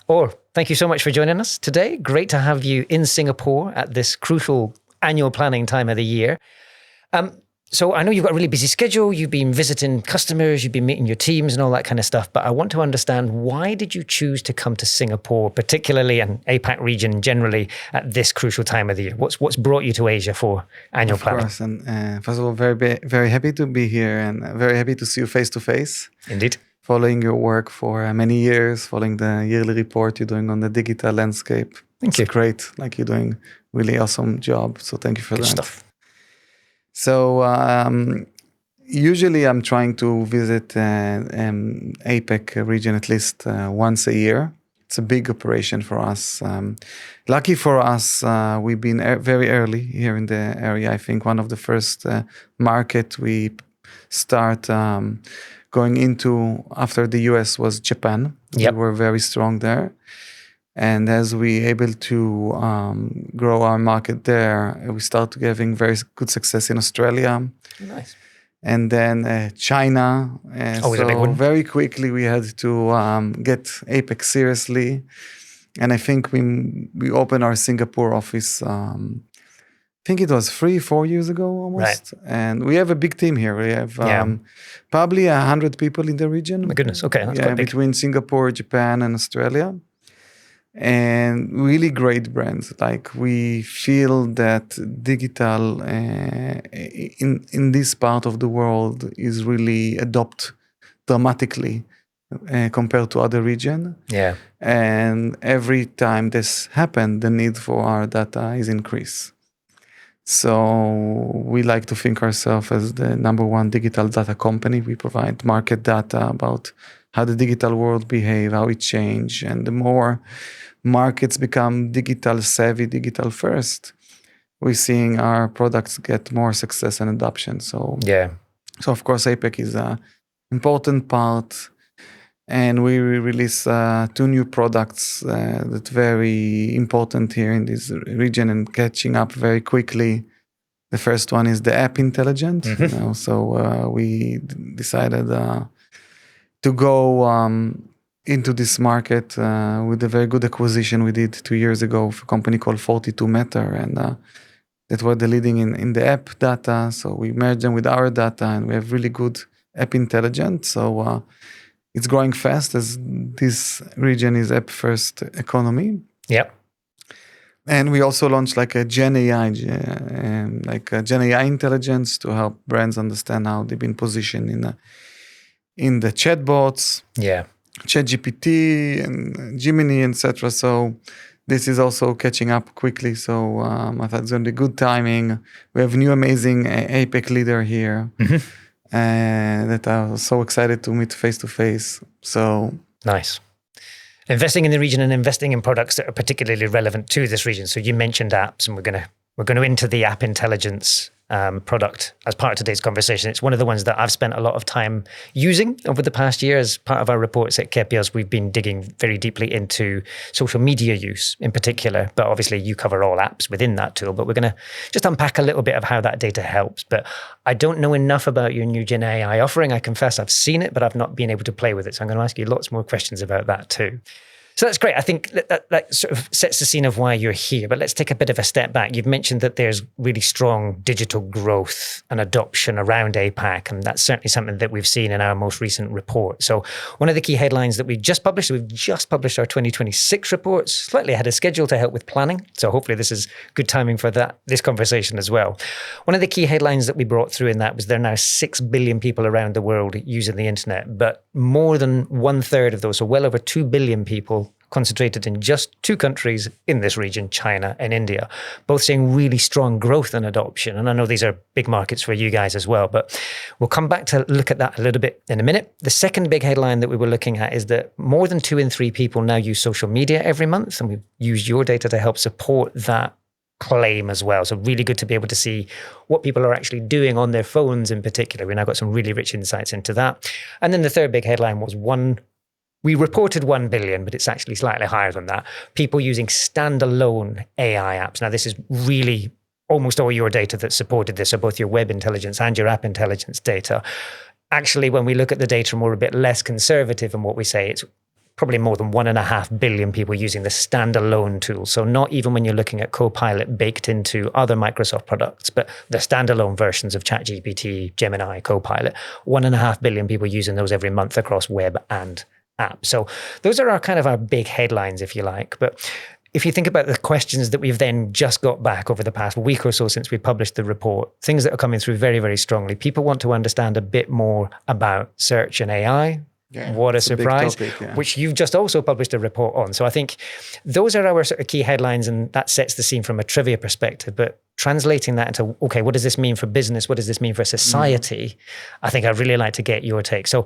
Or, thank you so much for joining us today. Great to have you in Singapore at this crucial annual planning time of the year. So I know you've got a really busy schedule. You've been visiting customers, you've been meeting your teams and all that kind of stuff. But I want to understand, why did you choose to come to Singapore, particularly and APAC region generally, at this crucial time of the year? What's brought you to Asia for annual planning? Of course, and first of all, very happy to be here and very happy to see you face to face. Indeed. Following your work for many years, following the yearly report you're doing on the digital landscape. Thank you. It's great, like you're doing really awesome job. So thank you for Good that. stuff. So usually I'm trying to visit APAC region at least once a year. It's a big operation for us. Lucky for us, we've been very early here in the area. I think one of the first market we start going into after the US was Japan. Yep. We were very strong there. And as we able to grow our market there, we started having very good success in Australia. Nice. And then China. Always a big one. Very quickly we had to get APAC seriously. And I think we opened our Singapore office, I think it was 3-4 years ago almost. Right. And we have a big team here. We have probably 100 people in the region. My goodness, okay, that's quite big. Between Singapore, Japan, and Australia. And really great brands. Like, we feel that digital in this part of the world is really adopt dramatically compared to other region. Yeah. And every time this happens, the need for our data is increased. So we like to think ourselves as the number one digital data company. We provide market data about how the digital world behave, how it change, and the more markets become digital savvy, digital first, we're seeing our products get more success and adoption. So of course APAC is an important part, and we release 2 new products that very important here in this region and catching up very quickly. The first one is the app intelligence. Mm-hmm. So we decided to go into this market with a very good acquisition we did 2 years ago for a company called 42 Matter, and that were the leading in the app data. So we merged them with our data, and we have really good app intelligence. So it's growing fast, as this region is app first economy. Yep. And we also launched like a Gen AI, Gen AI intelligence to help brands understand how they've been positioned in the chatbots. Yeah. ChatGPT and Gemini, etc. So this is also catching up quickly. So I thought it's going to be good timing. We have new amazing APAC leader here that I was so excited to meet face to face. So nice. Investing in the region and investing in products that are particularly relevant to this region. So you mentioned apps, and we're going to into the app intelligence product as part of today's conversation. It's one of the ones that I've spent a lot of time using over the past year. As part of our reports at Kepios, we've been digging very deeply into social media use in particular, but obviously you cover all apps within that tool, but we're going to just unpack a little bit of how that data helps. But I don't know enough about your new Gen AI offering. I confess I've seen it, but I've not been able to play with it. So I'm going to ask you lots more questions about that too. So that's great. I think that sort of sets the scene of why you're here. But let's take a bit of a step back. You've mentioned that there's really strong digital growth and adoption around APAC, and that's certainly something that we've seen in our most recent report. So one of the key headlines that we've just published our 2026 report, slightly ahead of schedule to help with planning. So hopefully this is good timing for this conversation as well. One of the key headlines that we brought through in that was there are now 6 billion people around the world using the internet, but more than 1/3 of those, so well over 2 billion people, concentrated in just 2 countries in this region, China and India, both seeing really strong growth and adoption. And I know these are big markets for you guys as well, but we'll come back to look at that a little bit in a minute. The second big headline that we were looking at is that more than 2 in 3 people now use social media every month, and we've used your data to help support that claim as well. So really good to be able to see what people are actually doing on their phones in particular. We now got some really rich insights into that. And then the third big headline was we reported 1 billion, but it's actually slightly higher than that. People using standalone AI apps. Now, this is really almost all your data that supported this, so both your web intelligence and your app intelligence data. Actually, when we look at the data and we're a bit less conservative in what we say, it's probably more than 1.5 billion people using the standalone tool. So not even when you're looking at Copilot baked into other Microsoft products, but the standalone versions of ChatGPT, Gemini, Copilot, 1.5 billion people using those every month across web and app. So those are our big headlines, if you like. But if you think about the questions that we've then just got back over the past week or so since we published the report, things that are coming through very, very strongly. People want to understand a bit more about search and AI. Yeah, what a surprise, big topic, which you've just also published a report on. So I think those are our sort of key headlines, and that sets the scene from a trivia perspective. But translating that into, okay, what does this mean for business? What does this mean for society? I think I'd really like to get your take. So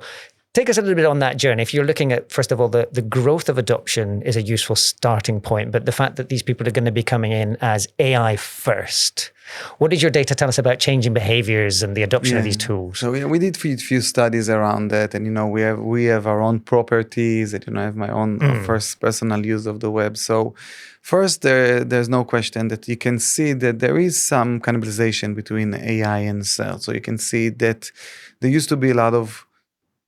take us a little bit on that journey. If you're looking at, first of all, the growth of adoption is a useful starting point, but the fact that these people are going to be coming in as AI first, what did your data tell us about changing behaviors and the adoption of these tools? So we did few studies around that, and we have our own properties, and I have my own first personal use of the web. So first, there's no question that you can see that there is some cannibalization between AI and search. So you can see that there used to be a lot of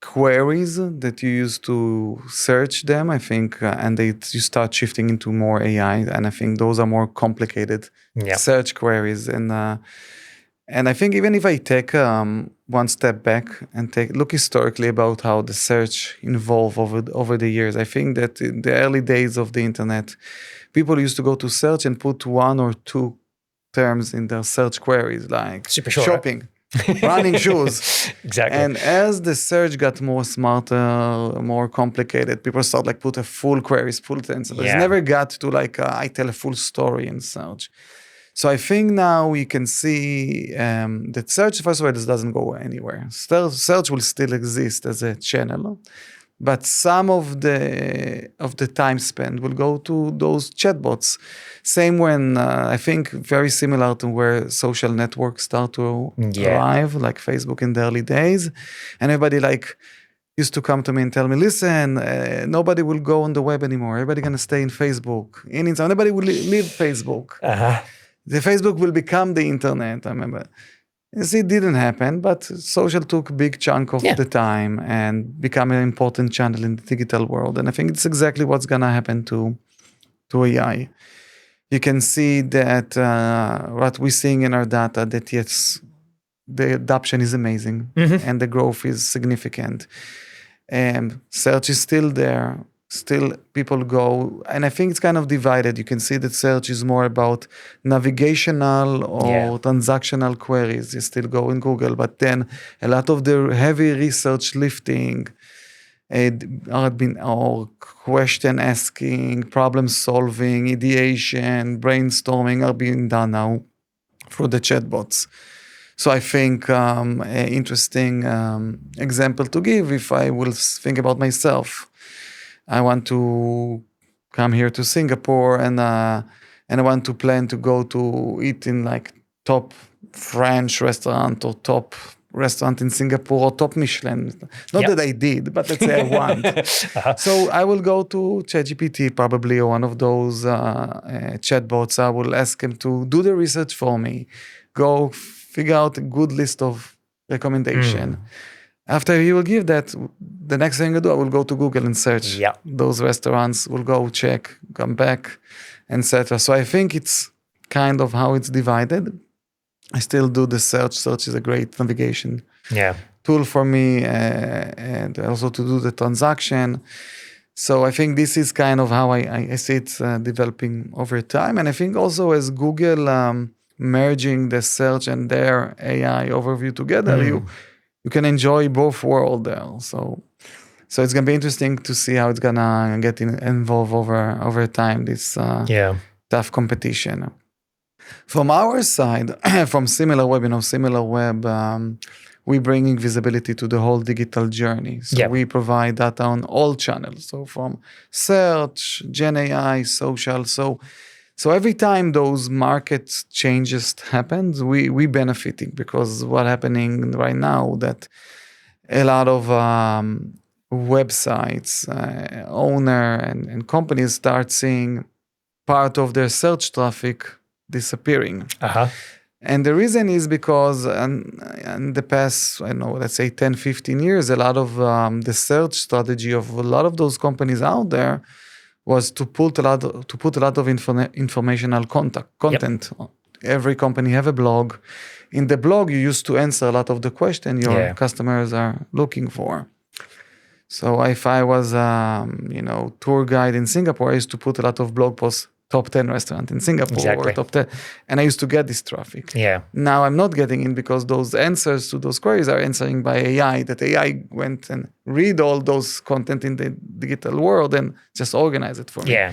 queries that you use to search them, I think, and you start shifting into more AI, and I think those are more complicated search queries. And I think even if I take one step back and look historically about how the search evolved over the years, I think that in the early days of the internet, people used to go to search and put one or two terms in their search queries, like super short, shopping. Running shoes. Exactly. And as the search got more smarter, more complicated, people start put a full queries, full tense. It's never got to I tell a full story in search. So I think now we can see that search, first of all, this doesn't go anywhere. Search will still exist as a channel, but some of the time spent will go to those chatbots. Same when I think very similar to where social networks start to arrive, like Facebook in the early days, and everybody used to come to me and tell me, listen, nobody will go on the web anymore. Everybody gonna stay in Facebook. Nobody will leave Facebook. The Facebook will become the internet. I remember. It didn't happen, but social took a big chunk of the time and become an important channel in the digital world. And I think it's exactly what's going to happen to AI. You can see that what we're seeing in our data, that yes, the adoption is amazing and the growth is significant. And search is still there. Still, people go, and I think it's kind of divided. You can see that search is more about navigational or transactional queries. You still go in Google, but then a lot of the heavy research lifting or question asking, problem solving, ideation, brainstorming are being done now through the chatbots. So I think an interesting example to give, if I will think about myself. I want to come here to Singapore and I want to plan to go to eat in top French restaurant or top restaurant in Singapore or top Michelin. Not that I did, but let's say I want. So I will go to ChatGPT probably, or one of those chatbots. I will ask him to do the research for me, go figure out a good list of recommendation. After he will give that, the next thing I do, I will go to Google and search those restaurants, will go check, come back, etc. So I think it's kind of how it's divided. I still do the search. Search is a great navigation tool for me, and also to do the transaction. So I think this is kind of how I see it developing over time. And I think also as Google merging the search and their AI overview together, you can enjoy both worlds there. So it's going to be interesting to see how it's going to get involved over time, this tough competition. From our side, from Similarweb, Similarweb, we bringing visibility to the whole digital journey. So we provide data on all channels. So from search, Gen AI, social. So every time those market changes happens, we benefiting, because what's happening right now that a lot of websites, owner and companies start seeing part of their search traffic disappearing. And the reason is because in the past, I don't know, let's say 10, 15 years, a lot of the search strategy of a lot of those companies out there was to put a lot of informational content. Yep. Every company have a blog. In the blog, you used to answer a lot of the question your customers are looking for. So if I was, tour guide in Singapore, I used to put a lot of blog posts, top 10 restaurant in Singapore or top 10. And I used to get this traffic. Yeah. Now I'm not getting in because those answers to those queries are answering by AI, that AI went and read all those content in the digital world and just organize it for me. Yeah.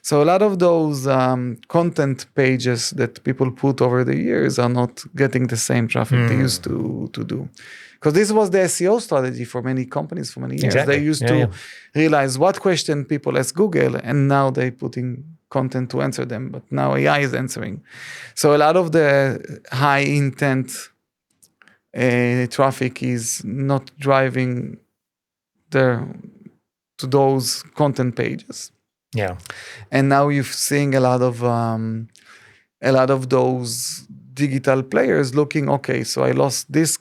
So a lot of those content pages that people put over the years are not getting the same traffic they used to do. Because this was the SEO strategy for many companies for many years. Exactly. They used to realize what question people ask Google, and now they're putting content to answer them. But now AI is answering. So a lot of the high intent traffic is not driving to those content pages. Yeah. And now you're seeing a lot of those digital players looking, okay, so I lost this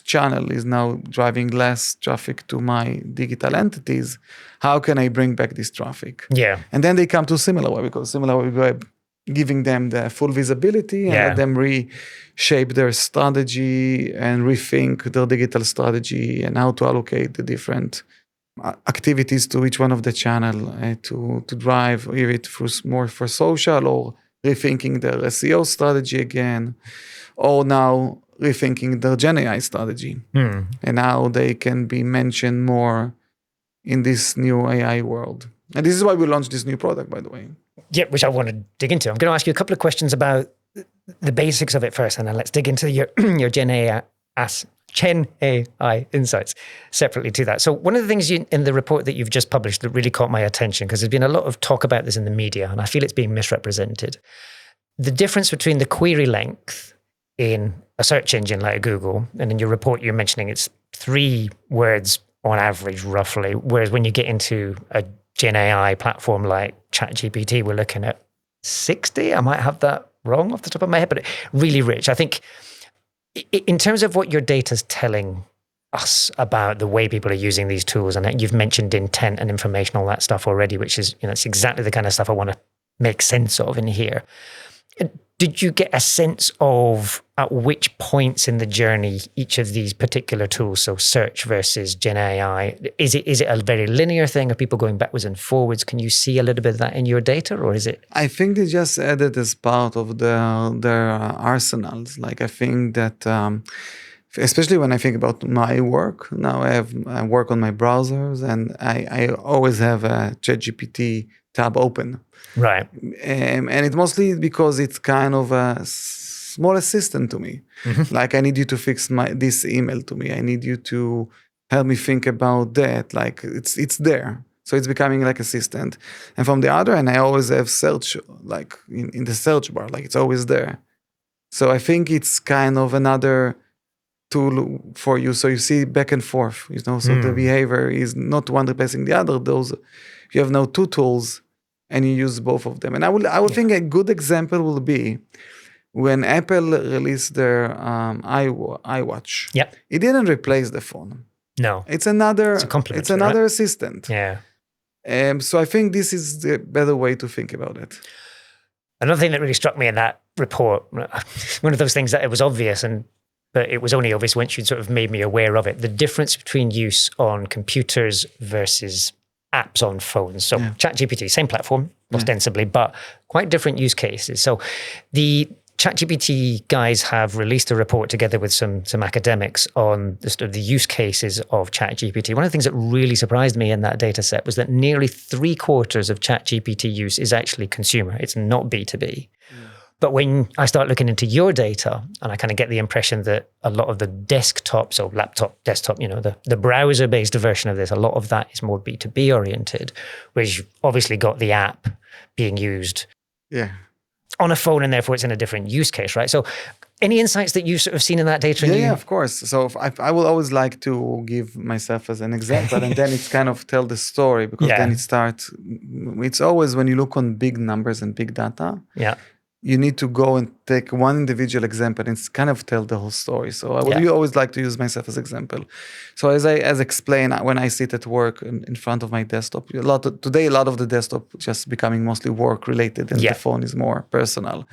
channel is now driving less traffic to my digital entities. How can I bring back this traffic? Yeah. And then they come to Similarweb, because Similarweb giving them the full visibility and let them reshape their strategy and rethink their digital strategy and how to allocate the different activities to each one of the channel to drive it more for social, or rethinking their SEO strategy again, or now rethinking their Gen AI strategy. And how they can be mentioned more in this new AI world. And this is why we launched this new product, by the way. Yeah, which I want to dig into. I'm going to ask you a couple of questions about the basics of it first, and then let's dig into your Gen AI insights separately to that. So one of the things in the report that you've just published that really caught my attention, because there's been a lot of talk about this in the media, and I feel it's being misrepresented. The difference between the query length in a search engine like Google, and in your report you're mentioning it's 3 words on average, roughly, whereas when you get into a Gen AI platform like ChatGPT, we're looking at 60. I might have that wrong off the top of my head, but really rich. I think in terms of what your data's telling us about the way people are using these tools, and you've mentioned intent and information, all that stuff already, which is, it's exactly the kind of stuff I want to make sense of in here. Did you get a sense of at which points in the journey each of these particular tools, so search versus Gen AI, is it a very linear thing? Are people going backwards and forwards? Can you see a little bit of that in your data, or is it? I think they just added as part of their arsenals. Like, I think that, especially when I think about my work, now I work on my browsers, and I always have a ChatGPT tab open. Right. And it's mostly because it's kind of a small assistant to me. Mm-hmm. Like, I need you to fix this email to me. I need you to help me think about that. Like, it's there. So it's becoming like assistant. And from the other end, I always have search, like in the search bar, like it's always there. So I think it's kind of another tool for you. So you see back and forth, so the behavior is not one replacing the other. You have now 2 tools, and you use both of them. And I would think a good example will be when Apple released their iWatch. Yep. It didn't replace the phone. No. It's another right? assistant. Yeah. So I think this is the better way to think about it. Another thing that really struck me in that report, one of those things that it was obvious, but it was only obvious once you sort of made me aware of it, the difference between use on computers versus apps on phones. So ChatGPT, same platform, ostensibly, but quite different use cases. So the ChatGPT guys have released a report together with some academics on the use cases of ChatGPT. One of the things that really surprised me in that data set was that nearly 3/4 of ChatGPT use is actually consumer. It's not B2B. But when I start looking into your data, and I kind of get the impression that a lot of the desktop, so laptop, desktop, the browser-based version of this, a lot of that is more B2B oriented, whereas you've obviously got the app being used on a phone, and therefore it's in a different use case, right? So any insights that you've sort of seen in that data? Yeah, of course. So I will always like to give myself as an example, and then it's kind of tell the story, because then it starts, it's always when you look on big numbers and big data, you need to go and take one individual example and kind of tell the whole story. So I would always like to use myself as example. So as explained, when I sit at work in front of my desktop, today a lot of the desktop just becoming mostly work related, and the phone is more personal.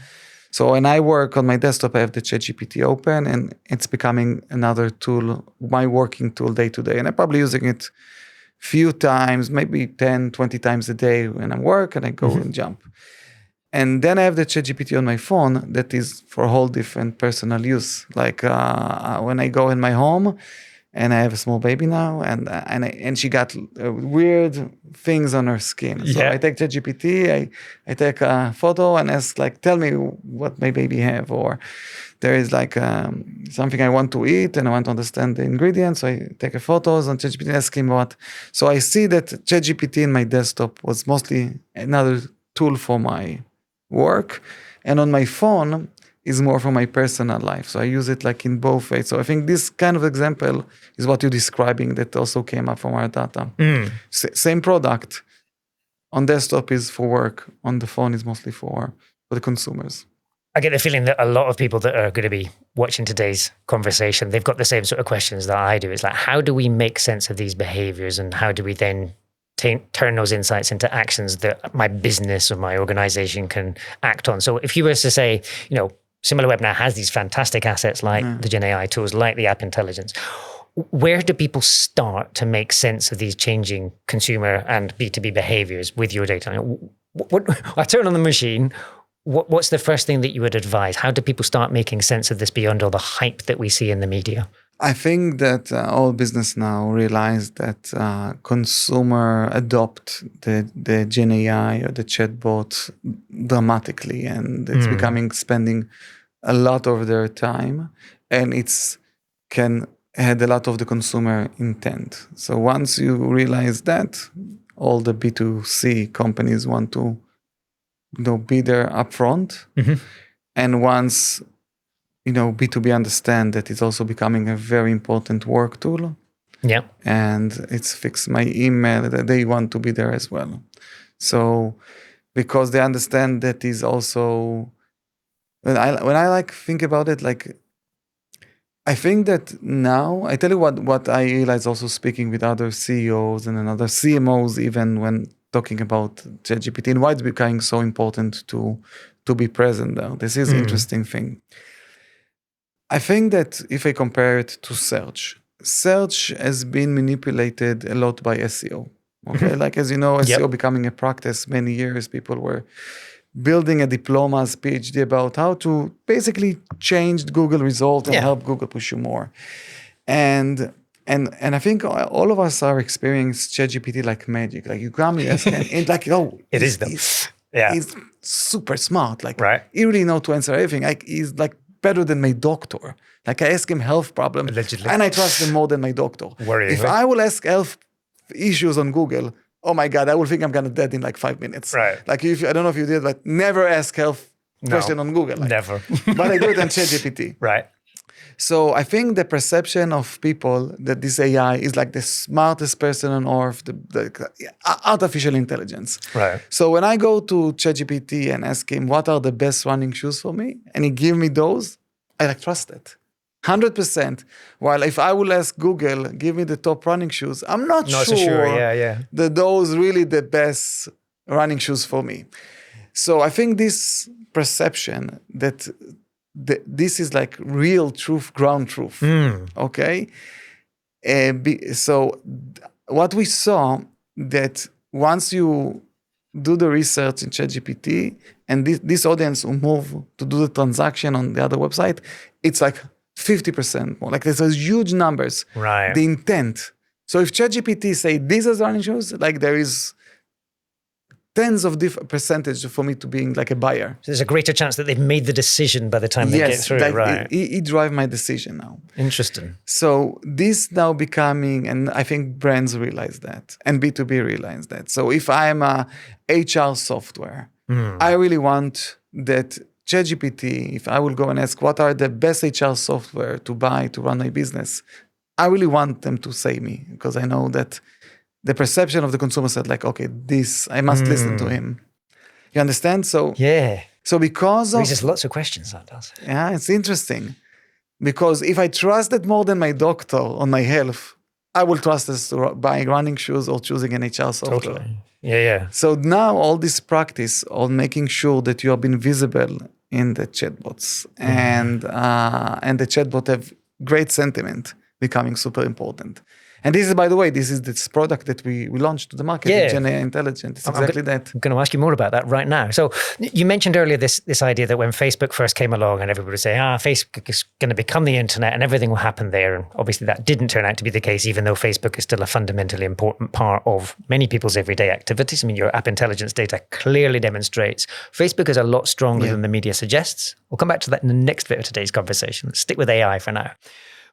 So when I work on my desktop, I have the ChatGPT open, and it's becoming another tool, my working tool day to day. And I'm probably using it few times, maybe 10, 20 times a day when I work, and I go and jump. And then I have the ChatGPT on my phone that is for a whole different personal use. Like when I go in my home, and I have a small baby now, and she got weird things on her skin. So I take ChatGPT, I take a photo and ask, like, tell me what my baby have. Or there is like something I want to eat and I want to understand the ingredients. So I take a photos on ChatGPT and ask him what. So I see that ChatGPT in my desktop was mostly another tool for my work. And on my phone is more for my personal life. So I use it like in both ways. So I think this kind of example is what you're describing that also came up from our data. Same product on desktop is for work, on the phone is mostly for the consumers. I get the feeling that a lot of people that are going to be watching today's conversation, they've got the same sort of questions that I do. It's like, how do we make sense of these behaviors, and how do we then turn those insights into actions that my business or my organization can act on? So if you were to say, Similarweb now has these fantastic assets like the Gen AI tools, like the app intelligence. Where do people start to make sense of these changing consumer and B2B behaviors with your data? I turn on the machine. What's the first thing that you would advise? How do people start making sense of this beyond all the hype that we see in the media? I think that all business now realize that consumer adopt the Gen AI or the chatbot dramatically, and it's becoming spending a lot of their time, and it's can add a lot of the consumer intent. So once you realize that, all the B2C companies want to be there upfront, and once B2B understand that it's also becoming a very important work tool. Yeah. And it's fixed my email, that they want to be there as well. So because they understand that is also, when I think about it, like, I think that now, I tell you what I realize also speaking with other CEOs and other CMOs, even when talking about ChatGPT and why it's becoming so important to be present there. This is interesting thing. I think that if I compare it to search has been manipulated a lot by SEO. Okay, like, as you know, SEO becoming a practice many years. People were building a diplomas, PhD about how to basically change Google result and help Google push you more. And I think all of us are experiencing ChatGPT like magic. Like, you come, you ask, and like, it is them. He's super smart. Like, he really knows to answer everything. Like, he's like better than my doctor. Like, I ask him health problem, allegedly, and I trust him more than my doctor. If I will ask health issues on Google, oh my God, I will think I'm gonna dead in like 5 minutes. Like, I don't know if you did, but never ask health question on Google. Like, never. But I do it on ChatGPT. So I think the perception of people that this AI is like the smartest person on earth, the artificial intelligence. So when I go to ChatGPT and ask him what are the best running shoes for me, and he give me those, I like trust it. 100%. While if I will ask Google, give me the top running shoes, I'm not sure so sure. that those really the best running shoes for me. So I think this perception that this is like real truth, ground truth. Okay. So what we saw that once you do the research in ChatGPT and this audience who move to do the transaction on the other website, it's like 50% more. Like, there's huge numbers. The intent. So if ChatGPT say this is running shoes, like, there is tens of different percentage for me to being like a buyer. So there's a greater chance that they've made the decision by the time they get through. Like, he drive my decision now. Interesting. So this now becoming, and I think brands realize that, and B2B realize that. So if I'm a HR software, I really want that ChatGPT, if I will go and ask what are the best HR software to buy to run my business, I really want them to say me, because I know that the perception of the consumer said, like, okay, this, I must listen to him. You understand? So So because of raises lots of questions, that does. yeah, it's interesting. Because if I trust it more than my doctor on my health, I will trust this buying running shoes or choosing an HR software. Totally. Yeah. So now all this practice on making sure that you have been visible in the chatbots and the chatbot have great sentiment becoming super important. And this is, by the way, this product that we launched to the market, the Gen AI Intelligence. It's exactly that. I'm going to ask you more about that right now. So you mentioned earlier this idea that when Facebook first came along and everybody was saying, Facebook is going to become the internet and everything will happen there. And obviously that didn't turn out to be the case, even though Facebook is still a fundamentally important part of many people's everyday activities. I mean, your app intelligence data clearly demonstrates Facebook is a lot stronger than the media suggests. We'll come back to that in the next bit of today's conversation. Let's stick with AI for now.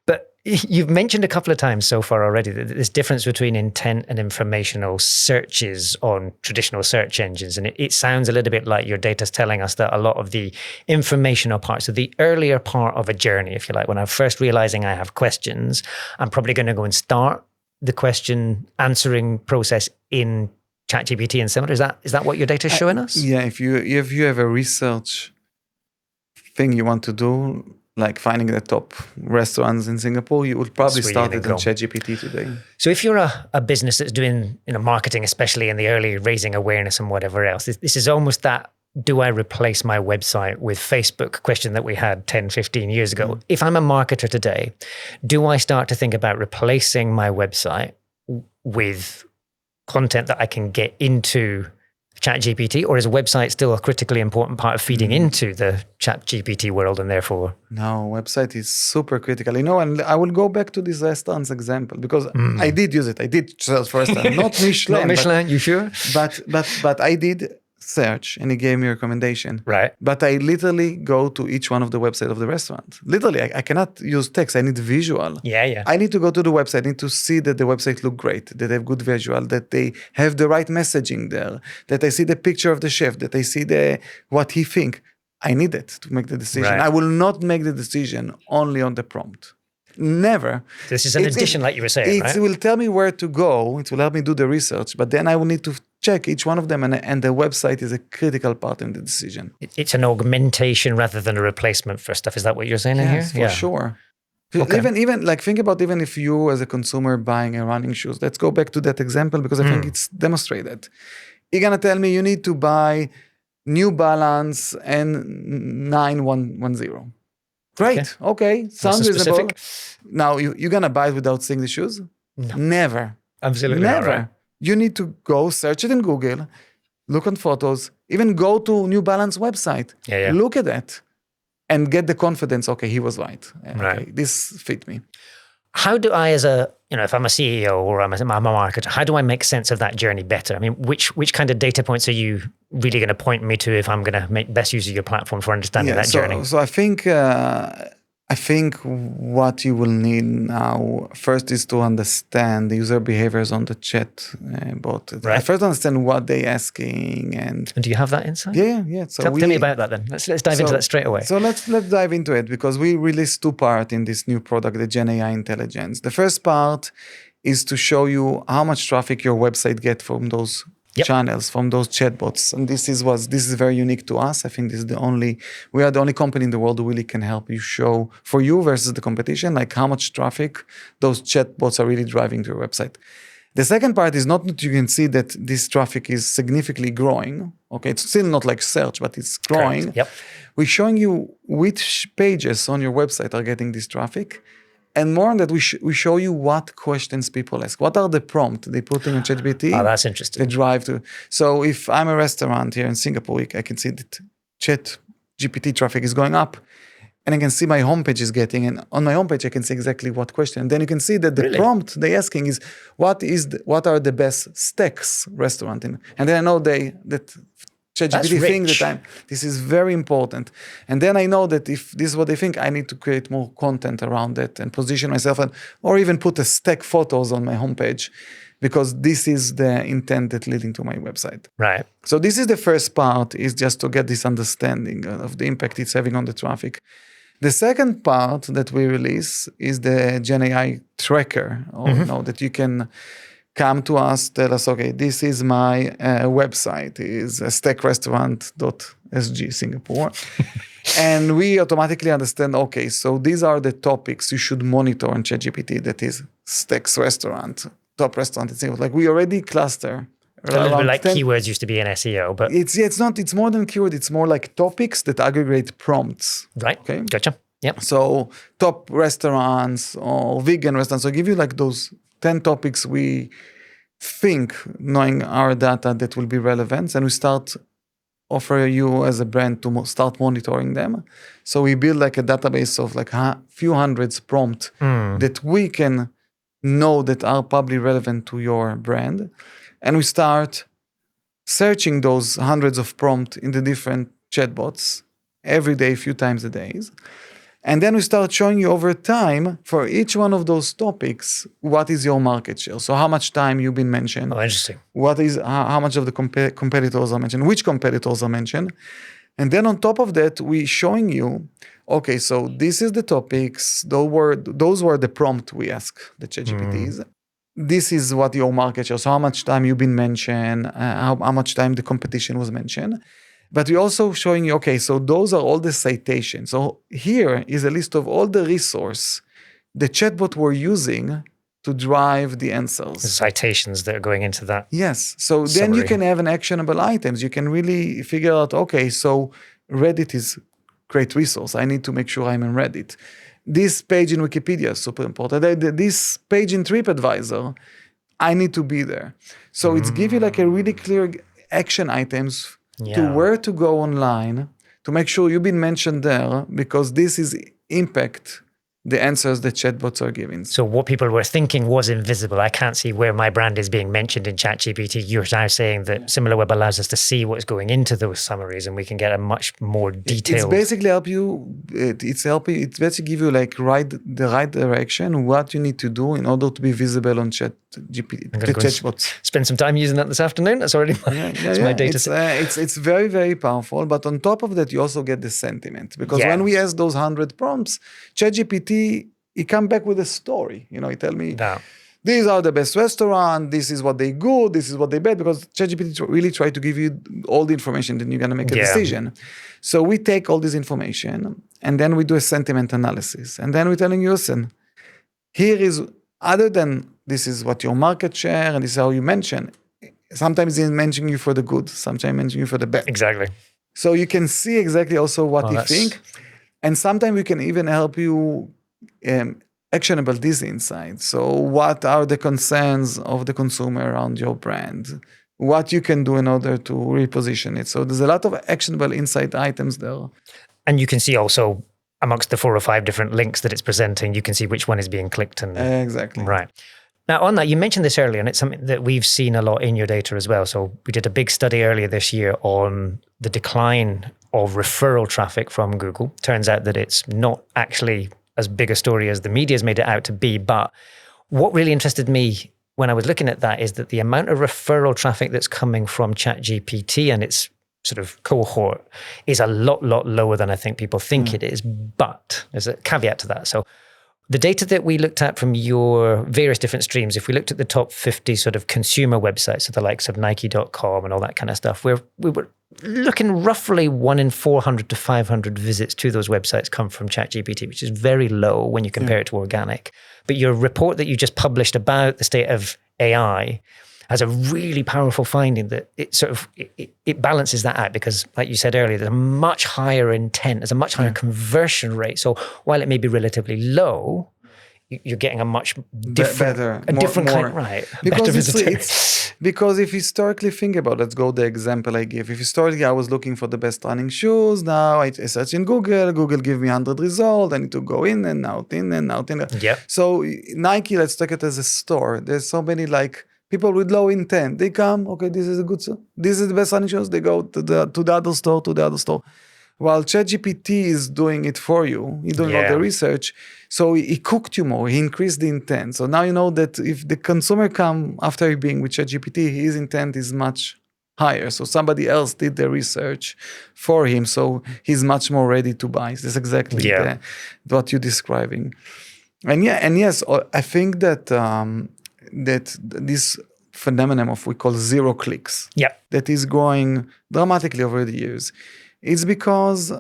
But you've mentioned a couple of times so far already that this difference between intent and informational searches on traditional search engines. And it sounds a little bit like your data's telling us that a lot of the informational parts, so the earlier part of a journey, if you like, when I'm first realizing I have questions, I'm probably going to go and start the question answering process in ChatGPT and similar. Is that what your data is showing us? Yeah, if you have a research thing you want to do, like finding the top restaurants in Singapore, you would probably start it on ChatGPT today. So if you're a business that's doing marketing, especially in the early raising awareness and whatever else, this is almost that, do I replace my website with Facebook question that we had 10, 15 years ago? If I'm a marketer today, do I start to think about replacing my website with content that I can get into ChatGPT, or is a website still a critically important part of feeding into the ChatGPT world and therefore? No, website is super critical. And I will go back to this restaurants example because I did use it. I did search for restaurant, not Michelin. Not Michelin, you sure? But I did search and he gave me a recommendation. Right. But I literally go to each one of the website of the restaurant. Literally, I cannot use text. I need visual. Yeah. I need to go to the website. I need to see that the website look great, that they have good visual, that they have the right messaging there, that I see the picture of the chef, that I see what he think. I need it to make the decision. Right. I will not make the decision only on the prompt. Never. This is an addition, like you were saying, right? It will tell me where to go. It will help me do the research, but then I will need to check each one of them, and the website is a critical part in the decision. It's an augmentation rather than a replacement for stuff. Is that what you're saying in here? Yes, for sure. Okay. Even like think about even if you as a consumer buying a running shoes. Let's go back to that example because I think it's demonstrated. You're gonna tell me you need to buy New Balance N9110. Great. Okay. Sounds reasonable. Now, you're going to buy it without seeing the shoes? No. Never. Absolutely Never. not, right? You need to go search it in Google, look on photos, even go to New Balance website. Yeah. Look at that and get the confidence, okay, he was right. Right. Okay, this fit me. How do I, as if I'm a CEO or I'm a marketer, how do I make sense of that journey better? I mean, which kind of data points are you really going to point me to if I'm going to make best use of your platform for understanding that journey? So I think what you will need now first is to understand the user behaviors on the chat bot. Right. I first understand what they're asking, and do you have that insight? Yeah. So tell me about that then. Let's dive into that straight away. So let's dive into it because we released two parts in this new product, the Gen AI Intelligence. The first part is to show you how much traffic your website get from those channels, from those chatbots, and this is very unique to us. I think we are the only company in the world who really can help you show for you versus the competition, like how much traffic those chatbots are really driving to your website. The second part is not that you can see that this traffic is significantly growing. Okay, it's still not like search, but it's growing. Correct. Yep. We're showing you which pages on your website are getting this traffic. And more on that, we show you what questions people ask. What are the prompts they put in ChatGPT? Oh, that's interesting. They drive to. So if I'm a restaurant here in Singapore, I can see that ChatGPT traffic is going up. And I can see my homepage is getting, and on my homepage, I can see exactly what question. And then you can see that the prompt they're asking is, what are the best steaks restaurant in? And then I know that ChatGPT think that this is very important. And then I know that if this is what they think, I need to create more content around it and position myself or even put a stack photos on my homepage because this is the intent that leading to my website. Right. So this is the first part, is just to get this understanding of the impact it's having on the traffic. The second part that we release is the Gen AI tracker, that you can come to us, tell us, okay, this is my website, is steckrestaurant.sg Singapore. And we automatically understand, okay, so these are the topics you should monitor on ChatGPT, that is Steak's restaurant, top restaurant in Singapore. Like we already cluster. A little bit like keywords used to be in SEO, but it's more than keyword, it's more like topics that aggregate prompts. Right. Okay. Gotcha. Yep. So top restaurants or vegan restaurants. So I give you like those 10 topics we think, knowing our data, that will be relevant, and we start offer you as a brand to start monitoring them. So we build like a database of like few hundreds prompt that we can know that are probably relevant to your brand. And we start searching those hundreds of prompts in the different chatbots every day, a few times a day. And then we start showing you over time for each one of those topics, what is your market share? So how much time you've been mentioned? Oh, interesting. What is how much of the competitors are mentioned? Which competitors are mentioned? And then on top of that, we showing you, okay, so this is the topics. Those were the prompt we ask the ChatGPTs. This is what your market share. So how much time you've been mentioned? How much time the competition was mentioned? But we're also showing you, okay, so those are all the citations. So here is a list of all the resource the chatbot were using to drive the answers. The citations that are going into that. Yes. So summary. Then you can have an actionable items. You can really figure out, okay, so Reddit is great resource. I need to make sure I'm in Reddit. This page in Wikipedia is super important. This page in TripAdvisor, I need to be there. So it's give you like a really clear action items to where to go online to make sure you've been mentioned there, because this is impact the answers that chatbots are giving. So what people were thinking was invisible. I can't see where my brand is being mentioned in ChatGPT. You're now saying that Similarweb allows us to see what's going into those summaries, and we can get a much more detailed. It's basically help you. It's basically give you like the right direction, what you need to do in order to be visible on ChatGPT. The chatbots. Spend some time using that this afternoon. That's already my data set. It's very, very powerful. But on top of that, you also get the sentiment, because when we ask those 100 prompts, ChatGPT, he come back with a story. He tell me, these are the best restaurant, this is what they good, this is what they bad, because ChatGPT really try to give you all the information, then you're going to make a decision. So we take all this information, and then we do a sentiment analysis. And then we're telling you, listen, here is, other than this is what your market share, and this is how you mention, sometimes he's mentioning you for the good, sometimes mentioning you for the bad. Exactly. So you can see exactly also what you think. And sometimes we can even help you actionable these insights. So what are the concerns of the consumer around your brand? What you can do in order to reposition it. So there's a lot of actionable insight items there. And you can see also amongst the 4 or 5 different links that it's presenting, you can see which one is being clicked. Exactly. Right. Now on that, you mentioned this earlier, and it's something that we've seen a lot in your data as well. So we did a big study earlier this year on the decline of referral traffic from Google. Turns out that it's not actually as big a story as the media's made it out to be. But what really interested me when I was looking at that is that the amount of referral traffic that's coming from ChatGPT and its sort of cohort is a lot lower than I think people think it is. But there's a caveat to that. So the data that we looked at from your various different streams, if we looked at the top 50 sort of consumer websites, so the likes of Nike.com and all that kind of stuff, we were looking roughly 1 in 400 to 500 visits to those websites come from ChatGPT, which is very low when you compare it to organic. But your report that you just published about the state of AI has a really powerful finding that it balances that out, because like you said earlier, there's a much higher intent, there's a much higher conversion rate. So while it may be relatively low, you're getting a much different, right? Because if historically think about it, let's go the example I give. If historically I was looking for the best running shoes, now I search in Google give me 100 results, I need to go in and out. Yeah. So Nike, let's take it as a store. There's so many like people with low intent. They come, okay, this is the best running shoes. They go to the other store, While ChatGPT is doing it for you, he's doing all the research. So he cooked you more, he increased the intent. So now you know that if the consumer come after being with ChatGPT, his intent is much higher. So somebody else did the research for him. So he's much more ready to buy. That's exactly what you're describing. And yes, I think that that this phenomenon of we call zero clicks Yep. that is growing dramatically over the years. It's because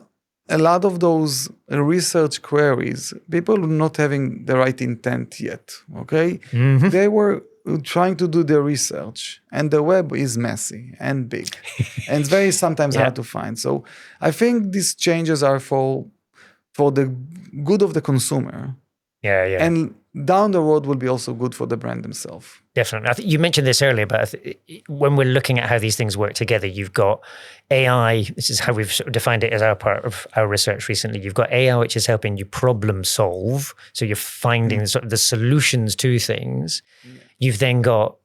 a lot of those research queries, people not having the right intent yet, okay? Mm-hmm. They were trying to do their research, and the web is messy and big, and it's very sometimes hard to find. So I think these changes are for the good of the consumer. Yeah, yeah. And down the road will be also good for the brand themselves. Definitely. I think you mentioned this earlier, but when we're looking at how these things work together, you've got AI. This is how we've sort of defined it as our part of our research recently. You've got AI, which is helping you problem solve. So you're finding sort of the solutions to things. You've then got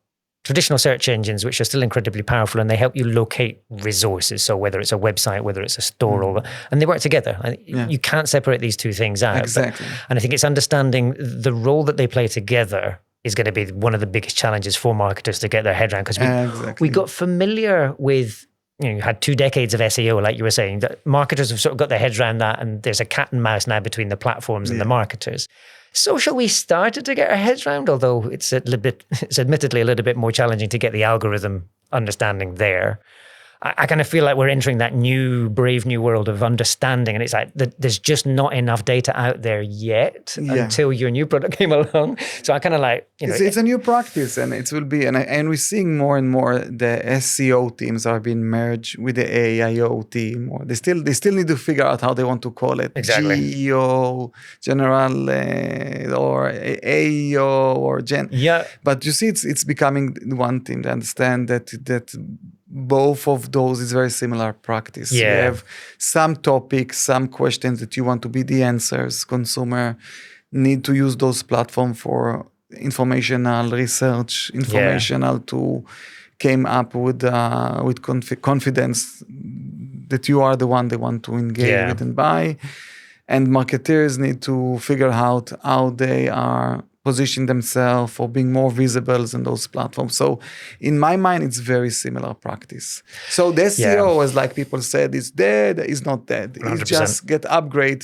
traditional search engines, which are still incredibly powerful, and they help you locate resources. So whether it's a website, whether it's a store, and they work together. You can't separate these two things out. Exactly. And I think it's understanding the role that they play together is going to be one of the biggest challenges for marketers to get their head around, because we got familiar with, you had 2 decades of SEO, like you were saying, that marketers have sort of got their heads around that, and there's a cat and mouse now between the platforms and the marketers. Social, we started to get our heads around, although it's admittedly a little bit more challenging to get the algorithm understanding there. I kind of feel like we're entering that brave new world of understanding, and it's like there's just not enough data out there yet until your new product came along. So I kind of like, it's a new practice, and it will be, and we're seeing more and more the SEO teams are being merged with the AIO team, or they still need to figure out how they want to call it. Exactly. GEO, general, or AEO, or Gen. Yeah. But you see, it's becoming one team to understand that both of those is very similar practice. Yeah. You have some topics, some questions that you want to be the answers. Consumer need to use those platforms for informational research, to came up with confidence that you are the one they want to engage with and buy. And marketers need to figure out how they are position themselves for being more visible in those platforms. So in my mind, it's very similar practice. So the SEO, as like people said, is dead, is not dead. 100%. It's just get upgrade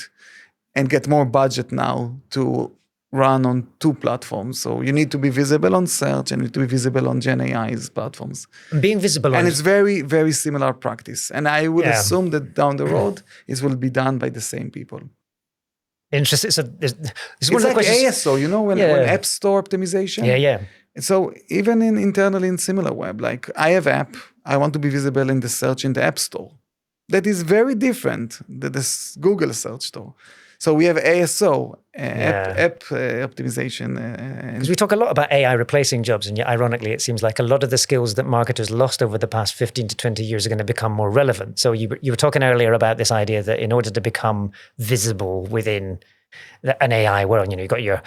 and get more budget now to run on 2 platforms. So you need to be visible on search and you need to be visible on Gen AI's platforms. Being visible and it's very, very similar practice. And I would assume that down the road, it will be done by the same people. Interesting. So this is one of of the questions. ASO, when App Store optimization. Yeah. So even internally in Similarweb, like I have app, I want to be visible in the search in the App Store. That is very different than this Google search store. So we have ASO, app optimization. Because we talk a lot about AI replacing jobs, and yet ironically, it seems like a lot of the skills that marketers lost over the past 15 to 20 years are going to become more relevant. So you were talking earlier about this idea that in order to become visible within an AI world, you've got your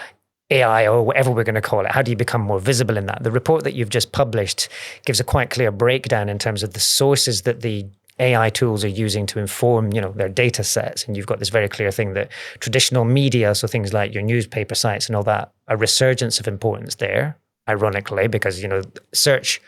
AI or whatever we're going to call it, how do you become more visible in that? The report that you've just published gives a quite clear breakdown in terms of the sources that the AI tools are using to inform, their data sets. And you've got this very clear thing that traditional media, so things like your newspaper sites and all that, a resurgence of importance there, ironically, because, search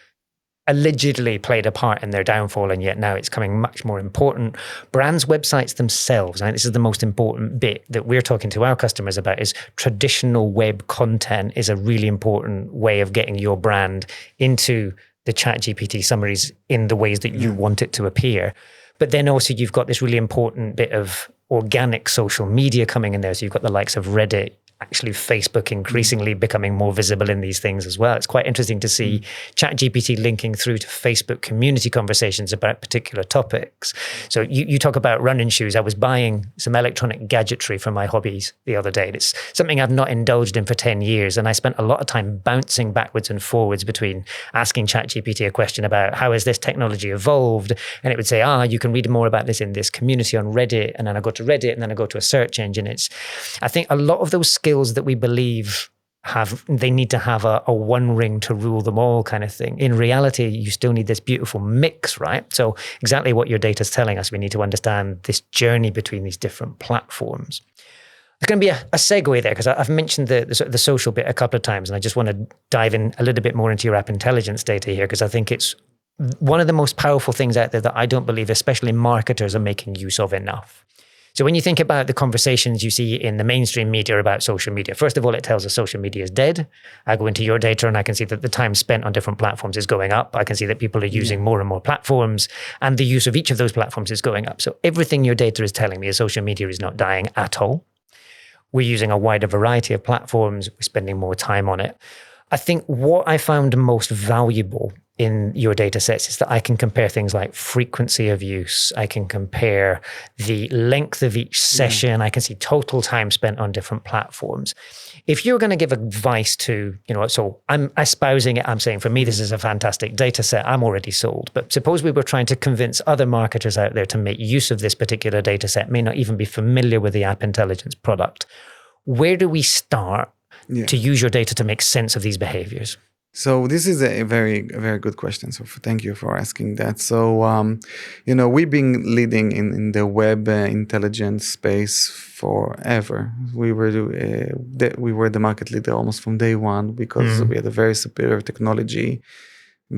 allegedly played a part in their downfall, and yet now it's coming much more important. Brands' websites themselves, and this is the most important bit that we're talking to our customers about, is traditional web content is a really important way of getting your brand into the ChatGPT summaries in the ways that you want it to appear. But then also you've got this really important bit of organic social media coming in there. So you've got the likes of Reddit, actually Facebook increasingly becoming more visible in these things as well. It's quite interesting to see ChatGPT linking through to Facebook community conversations about particular topics. So you talk about running shoes. I was buying some electronic gadgetry for my hobbies the other day. It's something I've not indulged in for 10 years. And I spent a lot of time bouncing backwards and forwards between asking ChatGPT a question about how has this technology evolved? And it would say, you can read more about this in this community on Reddit. And then I go to Reddit and then I go to a search engine. I think a lot of those skills that we believe they need to have a one ring to rule them all kind of thing. In reality, you still need this beautiful mix, right? So exactly what your data is telling us, we need to understand this journey between these different platforms. There's going to be a segue there, because I've mentioned the social bit a couple of times, and I just want to dive in a little bit more into your app intelligence data here, because I think it's one of the most powerful things out there that I don't believe, especially marketers, are making use of enough. So when you think about the conversations you see in the mainstream media about social media, first of all, it tells us social media is dead. I go into your data and I can see that the time spent on different platforms is going up. I can see that people are using more and more platforms, and the use of each of those platforms is going up. So everything your data is telling me is social media is not dying at all. We're using a wider variety of platforms. We're spending more time on it. I think what I found most valuable in your data sets is that I can compare things like frequency of use. I can compare the length of each session. I can see total time spent on different platforms. If you're going to give advice to, so I'm espousing it, I'm saying for me, this is a fantastic data set. I'm already sold. But suppose we were trying to convince other marketers out there to make use of this particular data set, may not even be familiar with the App Intelligence product. Where do we start to use your data to make sense of these behaviors? So this is a very good question. So thank you for asking that. So, we've been leading in the web intelligence space forever. We were the market leader almost from day one because we had a very superior technology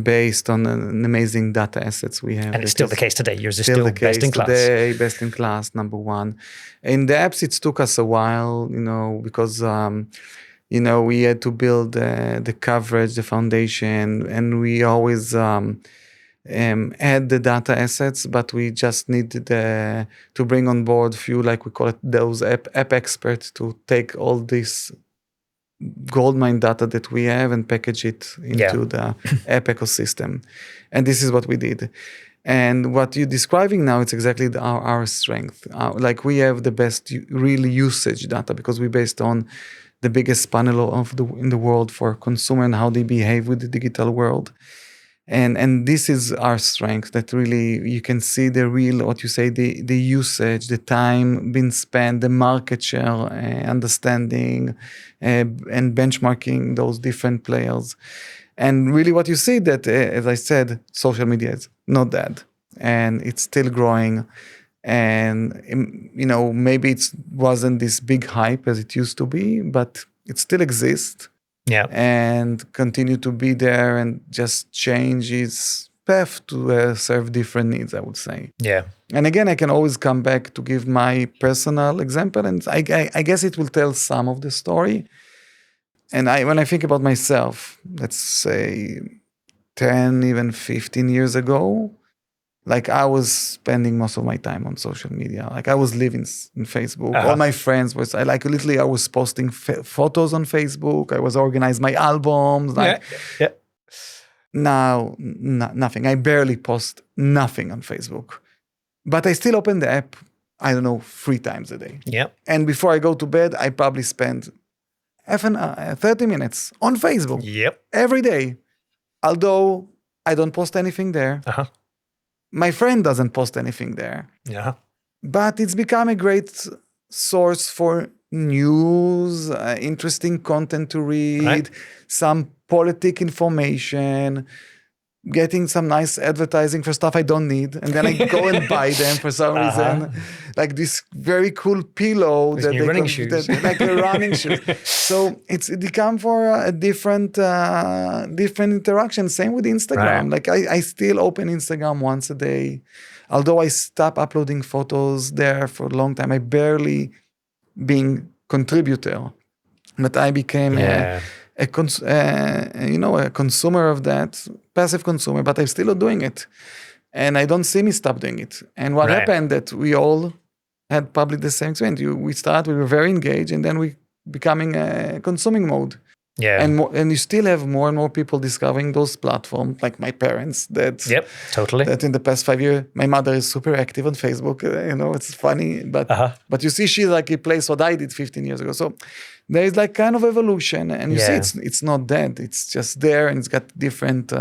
based on an amazing data assets we have. And it's still the case today. Yours is still best in class. Today, best in class, number one. In the apps, it took us a while, because we had to build the coverage, the foundation, and we always had the data assets, but we just needed to bring on board few, like we call it, those app experts to take all this goldmine data that we have and package it into the app ecosystem. And this is what we did. And what you're describing now, it's exactly our strength. Like we have the best real usage data because we're based on the biggest panel in the world for consumer and how they behave with the digital world. And this is our strength, that really you can see the real, what you say, the usage, the time being spent, the market share, understanding and benchmarking those different players. And really what you see that, as I said, social media is not dead and it's still growing. And, maybe it wasn't this big hype as it used to be, but it still exists. Yeah. And continue to be there and just change its path to serve different needs, I would say. Yeah. And again, I can always come back to give my personal example, and I guess it will tell some of the story. And when I think about myself, let's say 10, even 15 years ago, like I was spending most of my time on social media. Like I was living in Facebook. All my friends was, I was posting photos on Facebook. I was organizing my albums. Now, nothing. I barely post nothing on Facebook. But I still open the app, 3 times a day. Yeah. And before I go to bed, I probably spend 30 minutes on Facebook. Yep. Every day. Although I don't post anything there. My friend doesn't post anything there. Yeah. But it's become a great source for news, interesting content to read, some politic information, getting some nice advertising for stuff I don't need. And then I go and buy them for some reason. Like this very cool pillow. Like a running shoes. So it become for a different interaction. Same with Instagram. Like I still open Instagram once a day. Although I stopped uploading photos there for a long time. I barely being contributor. But I became a consumer of that, passive consumer, but I'm still doing it. And I don't see me stop doing it. And what happened that we all had probably the same experience. We were very engaged, and then we becoming a consuming mode. Yeah. And you still have more and more people discovering those platforms, like my parents. That in the past 5 years, my mother is super active on Facebook. It's funny, but you see, she's like replaced what I did 15 years ago. So there is like kind of evolution, and you see, it's not dead. It's just there, and it's got different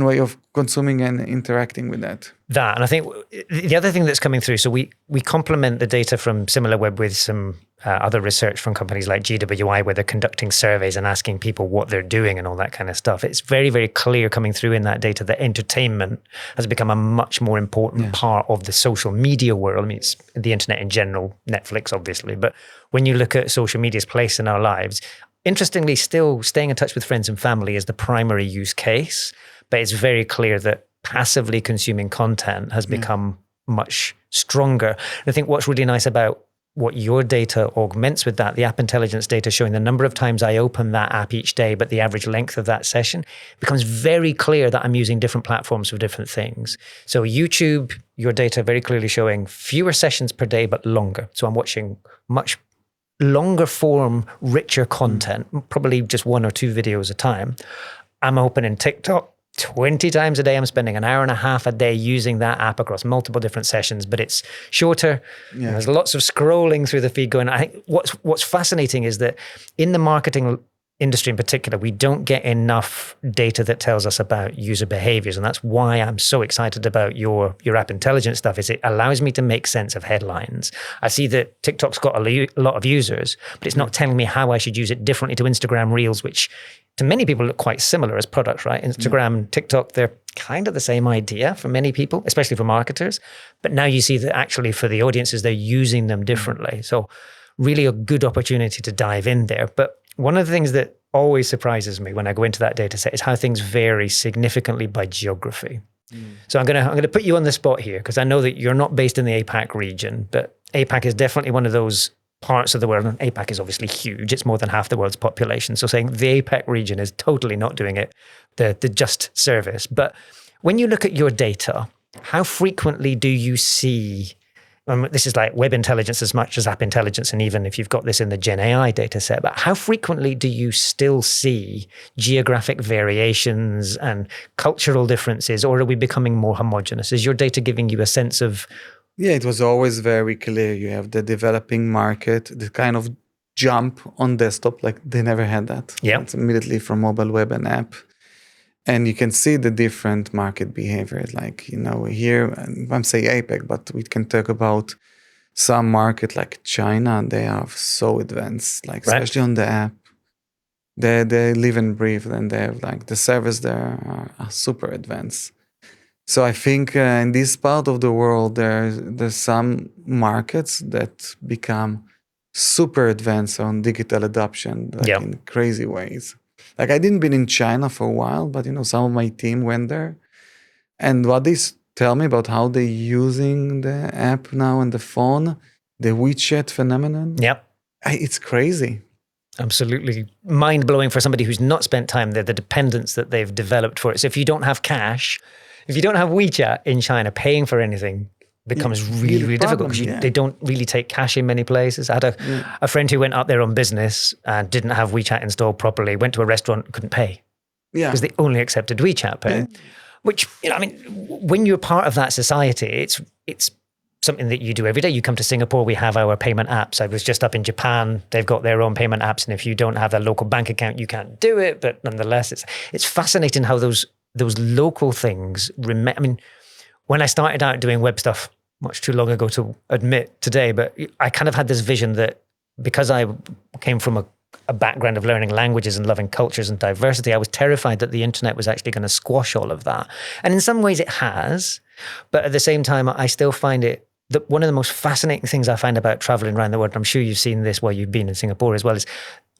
way of consuming and interacting with that. And I think the other thing that's coming through, so we complement the data from Similarweb with some other research from companies like GWI, where they're conducting surveys and asking people what they're doing and all that kind of stuff. It's very, very clear coming through in that data that entertainment has become a much more important part of the social media world. I mean, it's the internet in general, Netflix, obviously. But when you look at social media's place in our lives, interestingly, still staying in touch with friends and family is the primary use case. But it's very clear that passively consuming content has become much stronger. And I think what's really nice about what your data augments with that, the app intelligence data showing the number of times I open that app each day, but the average length of that session, becomes very clear that I'm using different platforms for different things. So YouTube, your data very clearly showing fewer sessions per day, but longer. So I'm watching much longer form, richer content, probably just 1 or 2 videos a time. I'm opening TikTok 20 times a day. I'm spending an hour and a half a day using that app across multiple different sessions, but it's shorter. Yeah. There's lots of scrolling through the feed going. I think what's fascinating is that in the marketing industry in particular, we don't get enough data that tells us about user behaviors. And that's why I'm so excited about your app intelligence stuff, is it allows me to make sense of headlines. I see that TikTok's got a lot of users, but it's not telling me how I should use it differently to Instagram Reels, which to many people look quite similar as products, right? Instagram, TikTok, they're kind of the same idea for many people, especially for marketers. But now you see that actually for the audiences, they're using them differently. So really a good opportunity to dive in there. But one of the things that always surprises me when I go into that data set is how things vary significantly by geography. So I'm gonna put you on the spot here, because I know that you're not based in the APAC region, but APAC is definitely one of those parts of the world. And APAC is obviously huge. It's more than half the world's population. So saying the APAC region is totally not doing it the just service. But when you look at your data, how frequently do you see, this is like web intelligence as much as app intelligence, and even if you've got this in the Gen AI data set, but how frequently do you still see geographic variations and cultural differences, or are we becoming more homogenous? Is your data giving you a sense of... Yeah, it was always very clear. You have the developing market, the kind of jump on desktop, like they never had that. Yeah. It's immediately from mobile, web, and app. And you can see the different market behaviors. Like, here, I'm saying APAC, but we can talk about some market like China. They are so advanced, like especially on the app. They live and breathe, and they have like the service there are super advanced. So I think in this part of the world, there's some markets that become super advanced on digital adoption, like in crazy ways. Like I didn't been in China for a while, but some of my team went there, and what they tell me about how they're using the app now and the phone, the WeChat phenomenon. It's crazy. Absolutely mind-blowing for somebody who's not spent time there, the dependence that they've developed for it. So if you don't have cash, if you don't have WeChat in China, paying for anything becomes really difficult, because they don't really take cash in many places. I had a friend who went up there on business and didn't have WeChat installed properly, went to a restaurant, couldn't pay. Because they only accepted WeChat Pay. Which, when you're part of that society, it's something that you do every day. You come to Singapore, we have our payment apps. I was just up in Japan, they've got their own payment apps, and if you don't have a local bank account, you can't do it. But nonetheless, it's fascinating how those local things when I started out doing web stuff, much too long ago to admit today, but I kind of had this vision that because I came from a background of learning languages and loving cultures and diversity, I was terrified that the internet was actually going to squash all of that. And in some ways it has, but at the same time, I still find it that one of the most fascinating things I find about traveling around the world, and I'm sure you've seen this while you've been in Singapore as well, is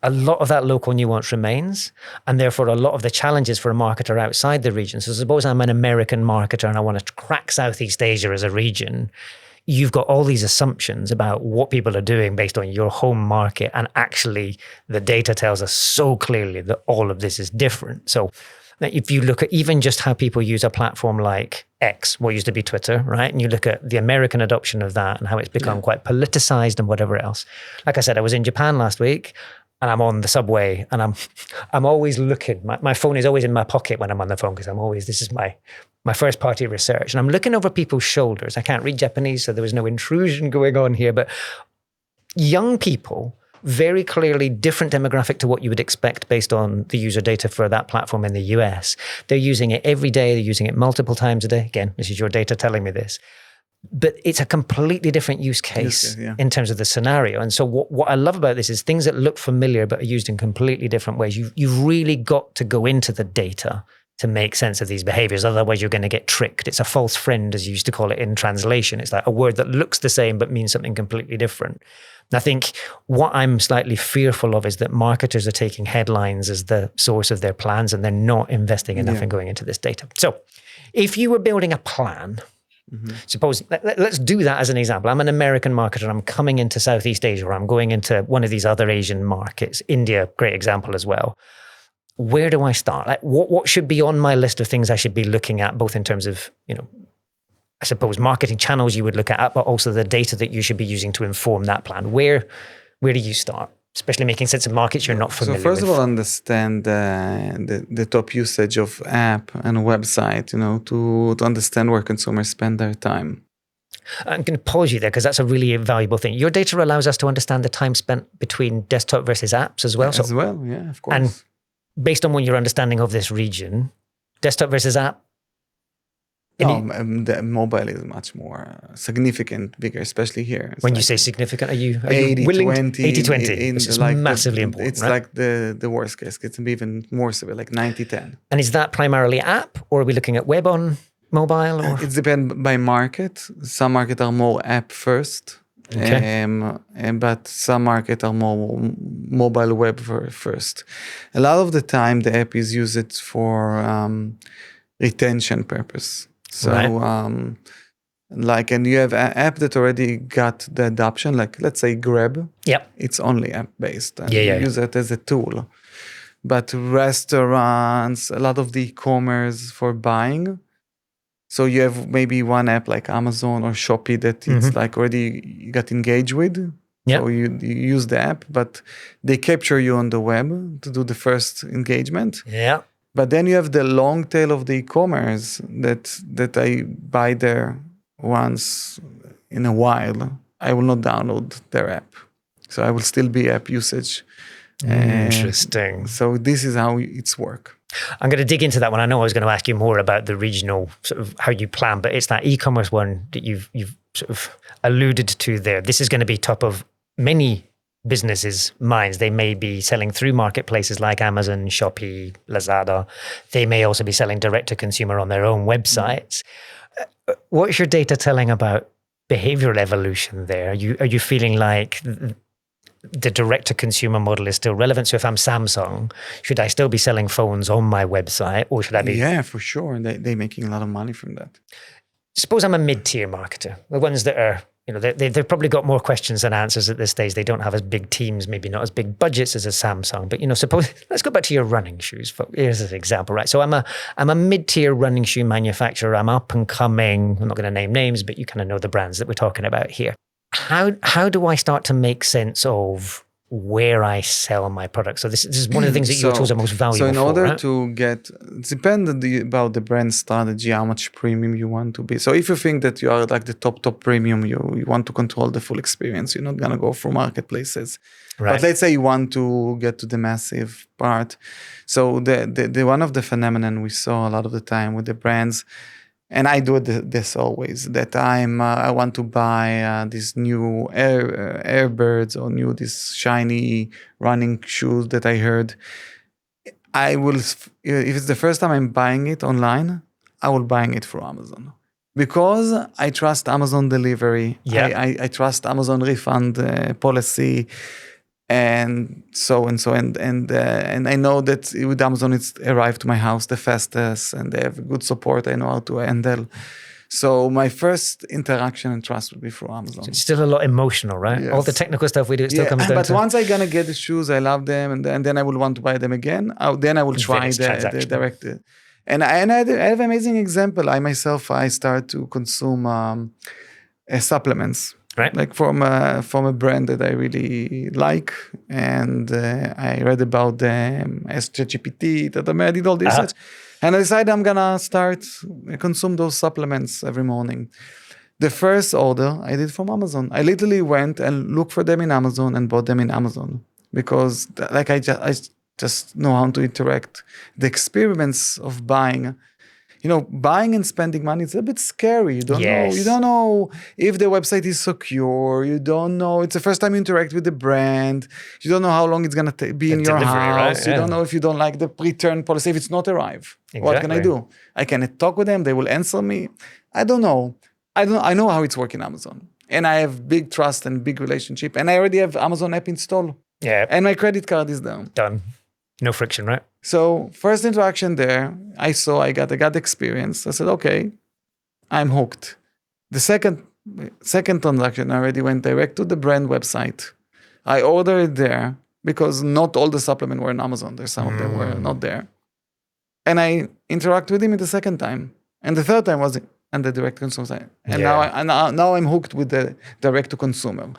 a lot of that local nuance remains, and therefore a lot of the challenges for a marketer outside the region. So suppose I'm an American marketer and I want to crack Southeast Asia as a region. You've got all these assumptions about what people are doing based on your home market, and actually the data tells us so clearly that all of this is different. So if you look at even just how people use a platform like X, what used to be Twitter, right? And you look at the American adoption of that and how it's become quite politicized and whatever else. Like I said, I was in Japan last week, and I'm on the subway, and I'm always looking. My phone is always in my pocket when I'm on the phone, because this is my first party research, and I'm looking over people's shoulders. I can't read Japanese, so there was no intrusion going on here, but young people, very clearly different demographic to what you would expect based on the user data for that platform in the US. They're using it every day. They're using it multiple times a day. Again, this is your data telling me this. But it's a completely different use case in terms of the scenario. And so what I love about this is things that look familiar but are used in completely different ways. You've really got to go into the data to make sense of these behaviors. Otherwise, you're going to get tricked. It's a false friend, as you used to call it in translation. It's like a word that looks the same but means something completely different. And I think what I'm slightly fearful of is that marketers are taking headlines as the source of their plans, and they're not investing enough in going into this data. So if you were building a plan Suppose, let's do that as an example. I'm an American marketer. I'm coming into Southeast Asia, or I'm going into one of these other Asian markets. India, great example as well. Where do I start? Like, what should be on my list of things I should be looking at, both in terms of, I suppose, marketing channels you would look at, but also the data that you should be using to inform that plan. Where do you start? Especially making sense of markets you're not familiar with. So first of all, understand the top usage of app and website, to understand where consumers spend their time. I'm going to pause you there because that's a really valuable thing. Your data allows us to understand the time spent between desktop versus apps as well. Yeah, of course. And based on your understanding of this region, desktop versus app? The mobile is much more significant, bigger, especially here. When you say significant, are you 80-20? 80-20, which is massively important. It's like the worst case. It can be even more severe, like 90-10. And is that primarily app, or are we looking at web on mobile? Or? It depends by market. Some markets are more app first, but some markets are more mobile web first. A lot of the time, the app is used for retention purpose. So, and you have an app that already got the adoption, like let's say Grab. Yep. It's only app-based. And you use it as a tool. But restaurants, a lot of the e-commerce for buying. So you have maybe one app like Amazon or Shopee that it's like already you got engaged with. Yep. So you use the app, but they capture you on the web to do the first engagement. Yeah. But then you have the long tail of the e-commerce that I buy there once in a while. I will not download their app. So I will still be app usage. Interesting. So this is how it's work. I'm going to dig into that one. I know I was going to ask you more about the regional, sort of how you plan, but it's that e-commerce one that you've sort of alluded to there. This is going to be top of many businesses' minds. They may be selling through marketplaces like Amazon, Shopee, Lazada. They may also be selling direct to consumer on their own websites. What's your data telling about behavioral evolution there? Are you feeling like the direct to consumer model is still relevant? So if I'm Samsung, should I still be selling phones on my website, or should I be? Yeah, for sure. They're making a lot of money from that. Suppose I'm a mid-tier marketer, the ones that are, they've probably got more questions than answers at this stage. They don't have as big teams, maybe not as big budgets as a Samsung. But suppose, let's go back to your running shoes. Here's an example, right? So I'm a mid-tier running shoe manufacturer. I'm up and coming. I'm not going to name names, but you kind of know the brands that we're talking about here. How do I start to make sense of where I sell my products? So this is one of the things that your tools are most valuable for. So in order right? to get, it depends about the brand strategy, how much premium you want to be. So if you think that you are like the top premium, you want to control the full experience, you're not going to go through marketplaces. Right. But let's say you want to get to the massive part. So the one of the phenomenon we saw a lot of the time with the brands, and I do this always, that I want to buy these new Airbirds or these shiny running shoes that I heard. I will, if it's the first time I'm buying it online, I will buying it through Amazon. Because I trust Amazon delivery. Yeah. I trust Amazon refund policy. And so and I know that with Amazon it's arrived to my house the fastest, and they have good support. I know how to handle. So my first interaction and trust would be through Amazon. So it's still a lot emotional, right? Yes. All the technical stuff we do, it still comes down but to... once I'm gonna get the shoes, I love them, and then I will want to buy them again. Then I will try the direct. And I have an amazing example. I start to consume supplements. Right. Like from a brand that I really like, and I read about them, ChatGPT, I did all this, and I decided I'm gonna consume those supplements every morning. The first order I did from Amazon. I literally went and looked for them in Amazon and bought them in Amazon because, like, I just know how to interact. The experience of buying. Buying and spending money is a bit scary. You don't know. You don't know if the website is secure. You don't know. It's the first time you interact with the brand. You don't know how long it's going to be in your house. Right? You don't know if you don't like the return policy, if it's not arrive. Exactly. What can I do? I can talk with them. They will answer me. I don't know. I know how it's working Amazon. And I have big trust and big relationship. And I already have Amazon app installed. Yeah. And my credit card is down. Done. No friction, right? So first interaction there, I got the experience. I said, okay, I'm hooked. The second transaction I already went direct to the brand website. I ordered it there because not all the supplements were on Amazon. There's some of them were not there. And I interact with him the second time. And the third time was on the direct consumer side. And now I'm hooked with the direct to consumer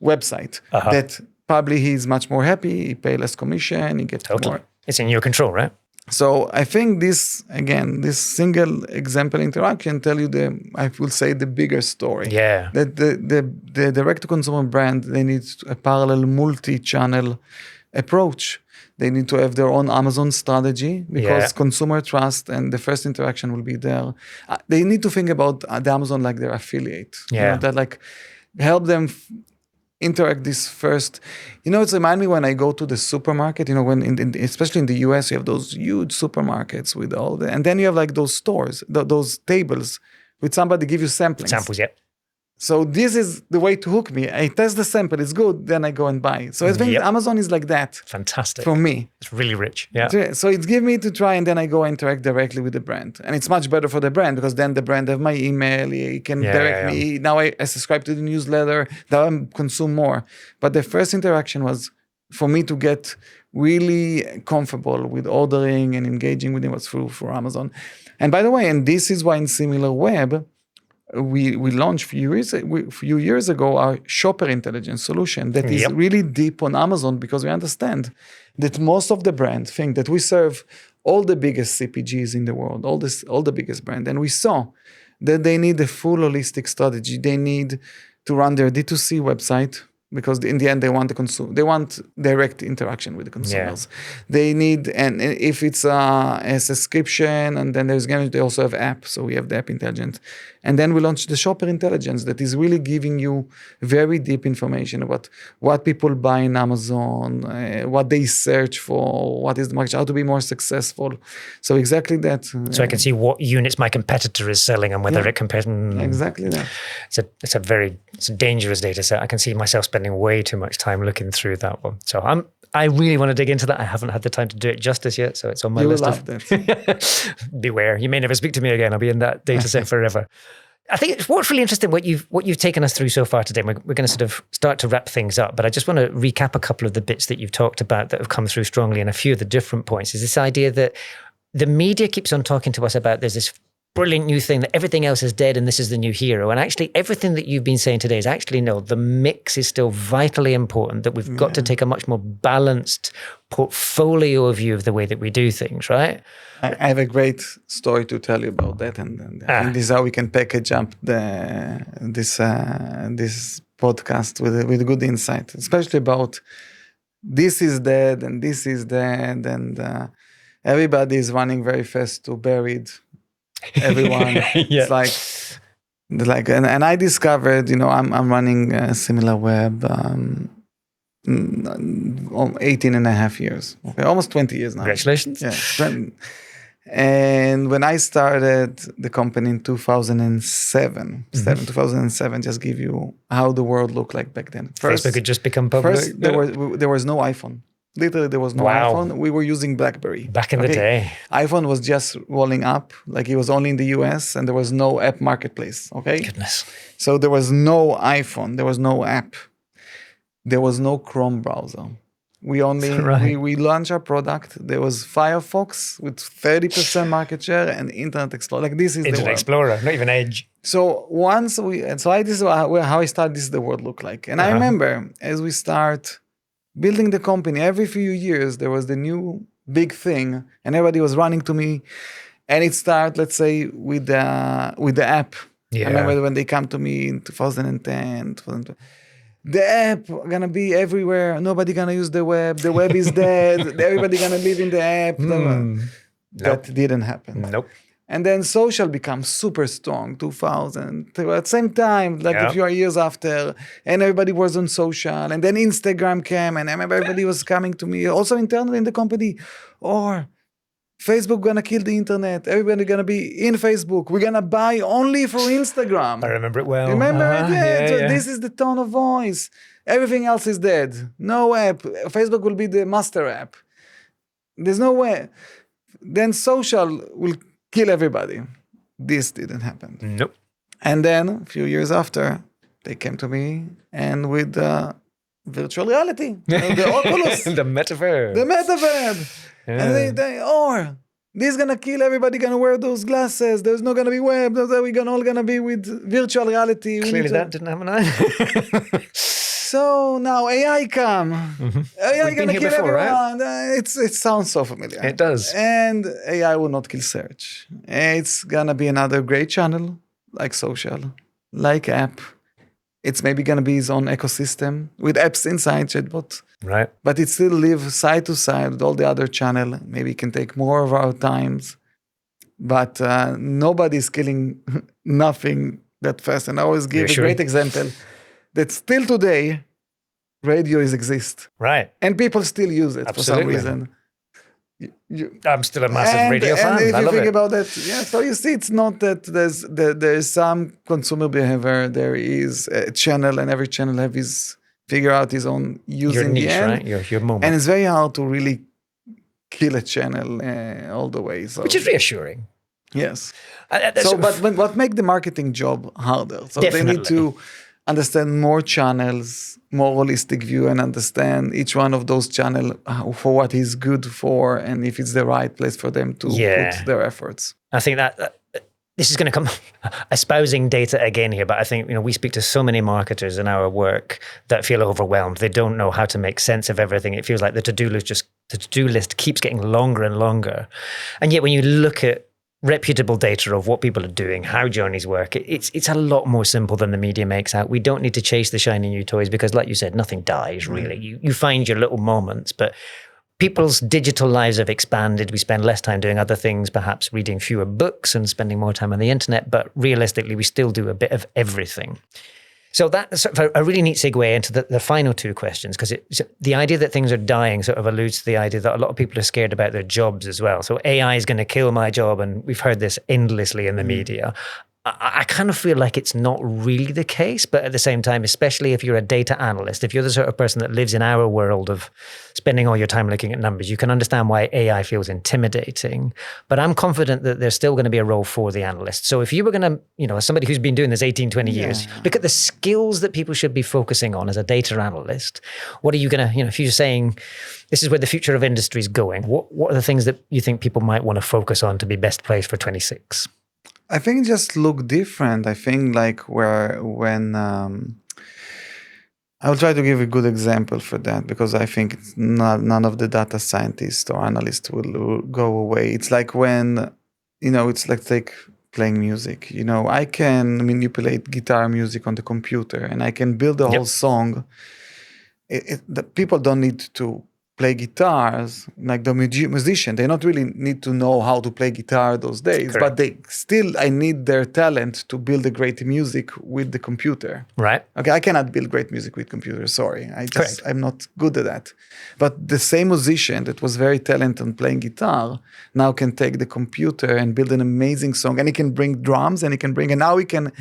website that probably he's much more happy. He pay less commission. He gets more. It's in your control, right? So I think this single example interaction tell you I will say the bigger story. Yeah. That the direct to consumer brand, they need a parallel multi-channel approach. They need to have their own Amazon strategy because consumer trust and the first interaction will be there. They need to think about the Amazon like their affiliate. Yeah. That like help them interact this first. It's remind me when I go to the supermarket, when especially in the US, you have those huge supermarkets with and then you have like those stores, those tables with somebody give you samplings. Samples, yeah. So this is the way to hook me. I test the sample, it's good, then I go and buy. So I think Amazon is like that. Fantastic. For me. It's really rich. Yeah. So it gives me to try and then I go interact directly with the brand. And it's much better for the brand because then the brand have my email, he can direct me. Now I subscribe to the newsletter, now I consume more. But the first interaction was for me to get really comfortable with ordering and engaging with it was through for Amazon. And by the way, and this is why in Similarweb, we launched a few years ago our shopper intelligence solution that is really deep on Amazon because we understand that most of the brands think that we serve all the biggest CPGs in the world, all the biggest brands. And we saw that they need a full holistic strategy. They need to run their D2C website because in the end they want direct interaction with the consumers. They need, and if it's a subscription, and then they also have app. So we have the app intelligence. And then we launched the shopper intelligence that is really giving you very deep information about what people buy in Amazon, what they search for, what is the market, how to be more successful. So exactly that. So I can see what units my competitor is selling and whether it compares. Exactly that. It's a dangerous data set. I can see myself spending way too much time looking through that one. So I really want to dig into that. I haven't had the time to do it justice yet, so it's on my list. You will love that. Beware, you may never speak to me again. I'll be in that data set forever. I think what's really interesting, what you've taken us through so far today, we're going to sort of start to wrap things up, but I just want to recap a couple of the bits that you've talked about that have come through strongly, and a few of the different points is this idea that the media keeps on talking to us about there's this brilliant new thing that everything else is dead and this is the new hero. And actually everything that you've been saying today is actually no, the mix is still vitally important, that we've got to take a much more balanced portfolio view of the way that we do things, right? I have a great story to tell you about that, and I think this is how we can package up this podcast with good insight, especially about this is dead and this is dead, and everybody is running very fast to bury it. Everyone, it's like, and I discovered, I'm running Similarweb 18 and a half years, almost 20 years now. Congratulations. Yeah. And when I started the company in 2007, 2007, just give you how the world looked like back then. First, Facebook had just become public. First, there was no iPhone. Literally, there was no iPhone. We were using BlackBerry. Back in the day. iPhone was just rolling up. Like it was only in the US and there was no app marketplace. Okay. Goodness. So there was no iPhone. There was no app. There was no Chrome browser. We only, we launched our product. There was Firefox with 30% market share and Internet Explorer. Like this is Internet Explorer, not even Edge. So this is how I started. This is the world look like. And I remember as we start building the company, every few years, there was the new big thing and everybody was running to me. And it started, let's say, with the app. Yeah. I remember when they come to me in 2010, 2012. The app gonna be everywhere. Nobody gonna use the web. The web is dead. Everybody gonna live in the app. That didn't happen. Nope. And then social becomes super strong, 2000. At the same time, like a few years after, and everybody was on social. And then Instagram came, and I remember everybody was coming to me, also internally in the company, or Facebook gonna kill the internet. Everybody gonna be in Facebook. We're gonna buy only for Instagram. I remember it well. Remember it? Yeah. This is the tone of voice. Everything else is dead. No app. Facebook will be the master app. There's no way. Then social will kill everybody. This didn't happen. Nope. And then a few years after, they came to me and with virtual reality, the Oculus, The metaverse. the metaverse. Yeah. And this is gonna kill everybody, gonna wear those glasses. There's not gonna be web. We're all gonna be with virtual reality. Clearly that didn't happen either. So now AI come. AI We've been gonna here kill before, right? everyone. It sounds so familiar. It does. And AI will not kill search. It's gonna be another great channel, like social, like app. It's maybe gonna be his own ecosystem with apps inside chatbot. Right. But it still lives side to side with all the other channel. Maybe it can take more of our times. But nobody's killing nothing that fast. And I always give a great example that still today, radio exist. Right. And people still use it for some reason. I'm still a massive radio fan. And if I you love think it. about that, so you see, it's not that there's some consumer behavior. There is a channel, and every channel figure out his own using your niche, the end. right? Your moment. And it's very hard to really kill a channel all the way. So. Which is reassuring. Yes. But what makes the marketing job harder? So Definitely. They need to understand more channels, more holistic view, and understand each one of those channels for what is good for, and if it's the right place for them to put their efforts. I think that this is going to come espousing data again here, but I think we speak to so many marketers in our work that feel overwhelmed. They don't know how to make sense of everything. It feels like the to-do list keeps getting longer and longer, and yet when you look at reputable data of what people are doing, how journeys work, it's a lot more simple than the media makes out. We don't need to chase the shiny new toys because, like you said, nothing dies really. You find your little moments, but people's digital lives have expanded. We spend less time doing other things, perhaps reading fewer books and spending more time on the internet, but realistically, we still do a bit of everything. So that's sort of a really neat segue into the final two questions, because the idea that things are dying sort of alludes to the idea that a lot of people are scared about their jobs as well. So AI is going to kill my job, and we've heard this endlessly in the media. I kind of feel like it's not really the case, but at the same time, especially if you're a data analyst, if you're the sort of person that lives in our world of spending all your time looking at numbers, you can understand why AI feels intimidating. But I'm confident that there's still going to be a role for the analyst. So if you were going to, as somebody who's been doing this 18, 20 years, look at the skills that people should be focusing on as a data analyst. What are you going to, if you're saying this is where the future of industry is going, what are the things that you think people might want to focus on to be best placed for 26? I think it just look different. I think like when I will try to give a good example for that, because I think none of the data scientists or analysts will go away. It's like when, it's like take playing music. I can manipulate guitar music on the computer and I can build a whole song. The people don't need to play guitars like the musician. They not really need to know how to play guitar those days, but I need their talent to build a great music with the computer. Right. Okay, I cannot build great music with computer. Sorry, I'm not good at that. But the same musician that was very talented on playing guitar now can take the computer and build an amazing song, and he can bring drums, and now he can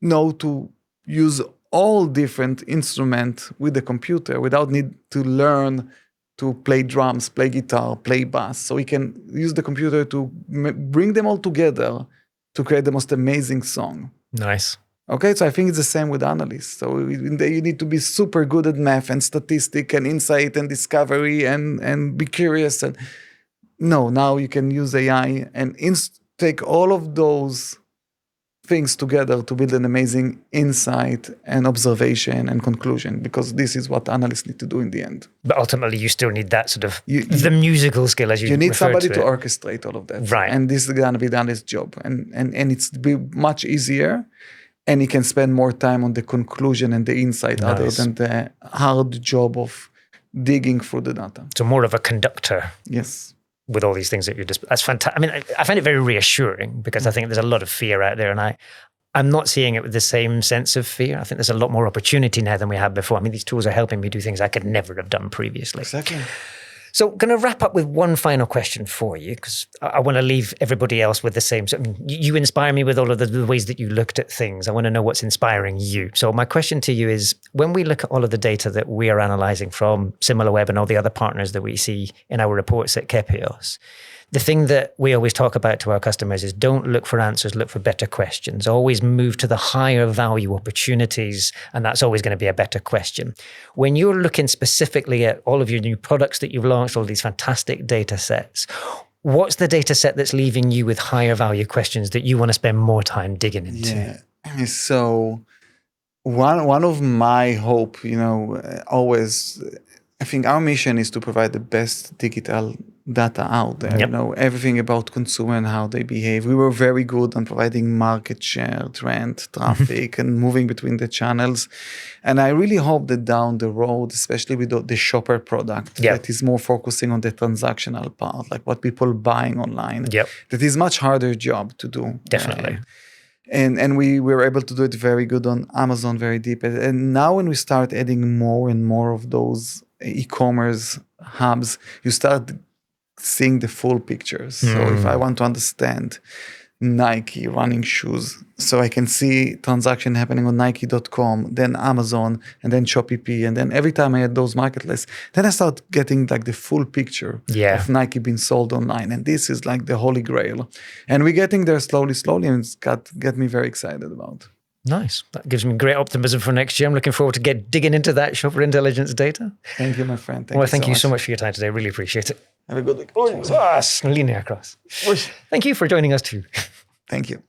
know to use all different instruments with the computer without need to learn to play drums, play guitar, play bass. So we can use the computer to bring them all together to create the most amazing song. Nice. Okay, so I think it's the same with analysts. So you need to be super good at math and statistics and insight and discovery and be curious. And now you can use AI and take all of those things together to build an amazing insight and observation and conclusion, because this is what analysts need to do in the end. But ultimately, you still need that sort of the musical skill, as you need somebody to it. orchestrate all of that. Right. And this is going to be the analyst's job. And it's be much easier, and he can spend more time on the conclusion and the insight other than the hard job of digging through the data. So more of a conductor. Yes. With all these things that you're that's fantastic. I mean, I find it very reassuring, because I think there's a lot of fear out there, and I'm not seeing it with the same sense of fear. I think there's a lot more opportunity now than we had before. I mean, these tools are helping me do things I could never have done previously. Exactly. So I'm going to wrap up with one final question for you, because I want to leave everybody else with the same. So, I mean, you inspire me with all of the ways that you looked at things. I want to know what's inspiring you. So my question to you is, when we look at all of the data that we are analyzing from Similarweb and all the other partners that we see in our reports at Kepios, the thing that we always talk about to our customers is don't look for answers, look for better questions. Always move to the higher value opportunities, and that's always going to be a better question. When you're looking specifically at all of your new products that you've launched, all these fantastic data sets, what's the data set that's leaving you with higher value questions that you want to spend more time digging into? Yeah. So one of my hope, always, I think our mission is to provide the best digital data out there. Yep. Everything about consumer and how they behave. We were very good on providing market share, trend, traffic, and moving between the channels. And I really hope that down the road, especially with the shopper product, that is more focusing on the transactional part, like what people buying online. That is much harder job to do. Definitely. And we were able to do it very good on Amazon, very deep. And now when we start adding more and more of those e-commerce hubs, you start seeing the full picture. So if I want to understand Nike running shoes, so I can see transaction happening on Nike.com, then Amazon, and then Shopee, and then every time I add those marketplaces, then I start getting like the full picture of Nike being sold online. And this is like the holy grail. And we're getting there slowly, and it's get me very excited about. Nice. That gives me great optimism for next year. I'm looking forward to digging into that shopper intelligence data. Thank you, my friend. Thank you so much for your time today. Really appreciate it. Have a good week. Leaning across. Thank you for joining us too. Thank you.